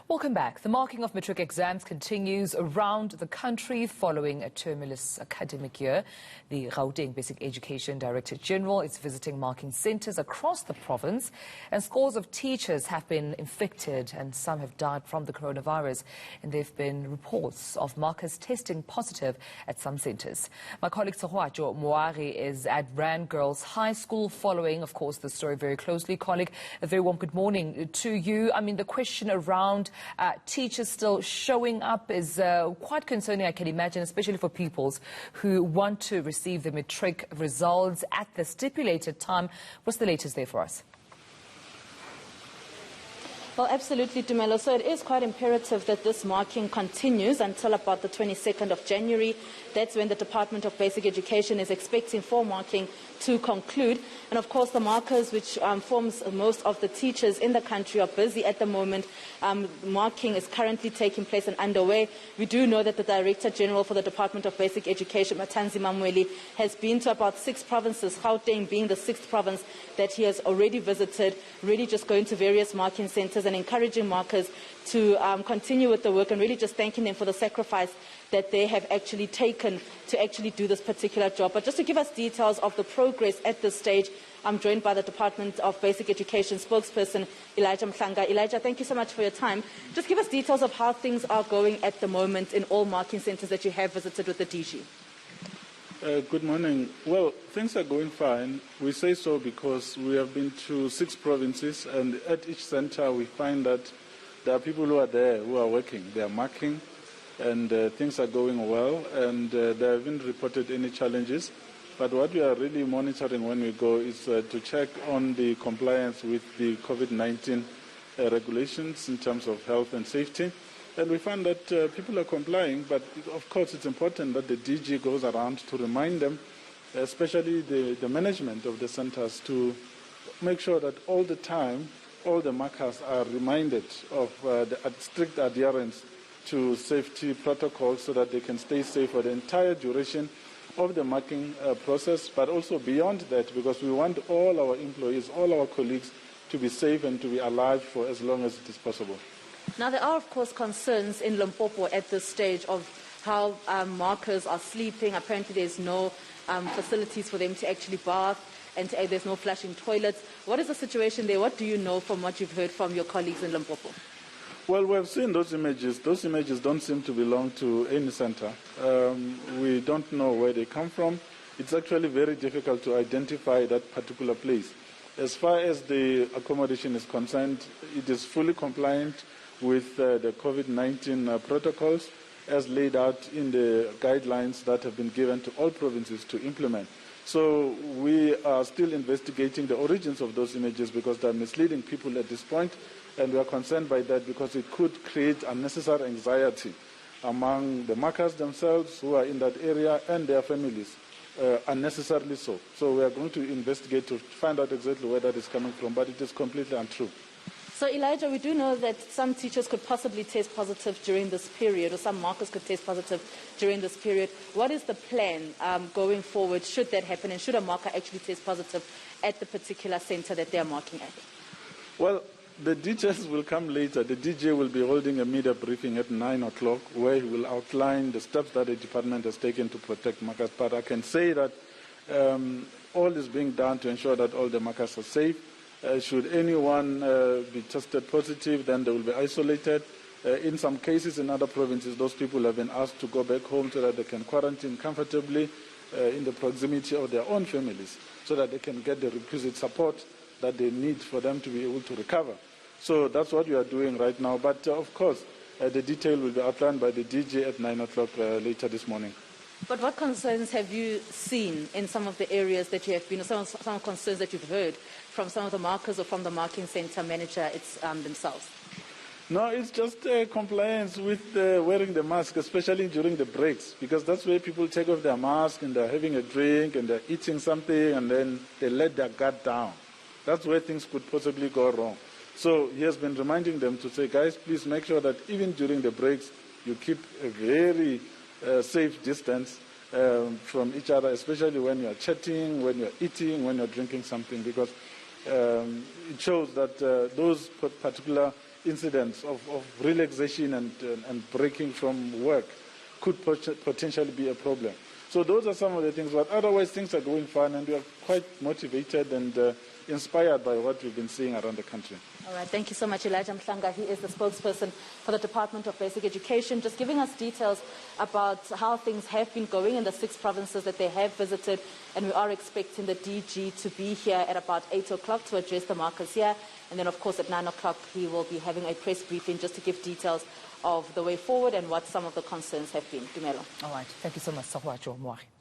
Welcome back. The marking of matric exams continues around the country following a turmulous academic year. The Gauteng Basic Education Director General is visiting marking centres across the province, and scores of teachers have been infected and some have died from the coronavirus. And there have been reports of markers testing positive at some centres. My colleague Tshegohacho Moagi is at Rand Girls High School following, of course, the story very closely. Colleague, a very warm good morning to you. I mean, the question around teachers still showing up is quite concerning, I can imagine, especially for pupils who want to receive the matric results at the stipulated time. What's the latest there for us? Well, absolutely, Dumelo. So it is quite imperative that this marking continues until about the 22nd of January. That's when the Department of Basic Education is expecting for marking to conclude. And of course, the markers, which forms most of the teachers in the country, are busy at the moment. Marking is currently taking place and underway. We do know that the Director General for the Department of Basic Education, Matric, has been to about 6 provinces, Gauteng being the 6th province that he has already visited, really just going to various marking centres and encouraging markers to continue with the work, and really just thanking them for the sacrifice that they have actually taken to actually do this particular job. But just to give us details of the progress at this stage, I'm joined by the Department of Basic Education spokesperson, Elijah Mhlanga. Elijah, thank you so much for your time. Just give us details of how things are going at the moment in all marking centres that you have visited with the DG. Good morning. Well, things are going fine. We say so because we have been to 6 provinces, and at each centre we find that there are people who are there who are working. They are marking, and things are going well, and there haven't reported any challenges. But what we are really monitoring when we go is to check on the compliance with the COVID-19 regulations in terms of health and safety. And we find that people are complying, but of course it's important that the DG goes around to remind them, especially the management of the centres, to make sure that all the time, all the markers are reminded of the strict adherence to safety protocols so that they can stay safe for the entire duration of the marking process, but also beyond that, because we want all our employees, all our colleagues to be safe and to be alive for as long as it is possible. Now, there are, of course, concerns in Limpopo at this stage of how markers are sleeping. Apparently, there's no facilities for them to actually bath, and there's no flushing toilets. What is the situation there? What do you know from what you've heard from your colleagues in Limpopo? Well, we have seen those images. Those images don't seem to belong to any centre. We don't know where they come from. It's actually very difficult to identify that particular place. As far as the accommodation is concerned, it is fully compliant with the COVID-19 protocols as laid out in the guidelines that have been given to all provinces to implement. So we are still investigating the origins of those images because they are misleading people at this point, and we are concerned by that because it could create unnecessary anxiety among the markers themselves who are in that area and their families, unnecessarily so. So we are going to investigate to find out exactly where that is coming from, but it is completely untrue. So, Elijah, we do know that some teachers could possibly test positive during this period, or some markers could test positive during this period. What is the plan going forward should that happen, and should a marker actually test positive at the particular centre that they are marking at? Well, the details will come later. The DJ will be holding a media briefing at 9 o'clock where he will outline the steps that the department has taken to protect markers. But I can say that all is being done to ensure that all the markers are safe. Should anyone be tested positive, then they will be isolated. In some cases in other provinces, those people have been asked to go back home so that they can quarantine comfortably in the proximity of their own families so that they can get the requisite support that they need for them to be able to recover. So that's what we are doing right now. But of course, the detail will be outlined by the DJ at 9 o'clock later this morning. But what concerns have you seen in some of the areas that you have been, or some concerns that you've heard from some of the markers or from the marking centre manager themselves? No, it's just compliance with wearing the mask, especially during the breaks, because that's where people take off their mask and they're having a drink and they're eating something and then they let their guard down. That's where things could possibly go wrong. So he has been reminding them to say, guys, please make sure that even during the breaks, you keep a very safe distance from each other, especially when you're chatting, when you're eating, when you're drinking something, because it shows that those particular incidents of relaxation and breaking from work could potentially be a problem. So those are some of the things, but otherwise things are going fine, and we are quite motivated and inspired by what we've been seeing around the country. All right, thank you so much, Elijah Mhlanga. He is the spokesperson for the Department of Basic Education, just giving us details about how things have been going in the 6 provinces that they have visited, and we are expecting the DG to be here at about 8 o'clock to address the markers here, and then of course at 9 o'clock he will be having a press briefing just to give details of the way forward and what some of the concerns have been. Dumelo. All right, thank you so much, Tshegohacho Moagi.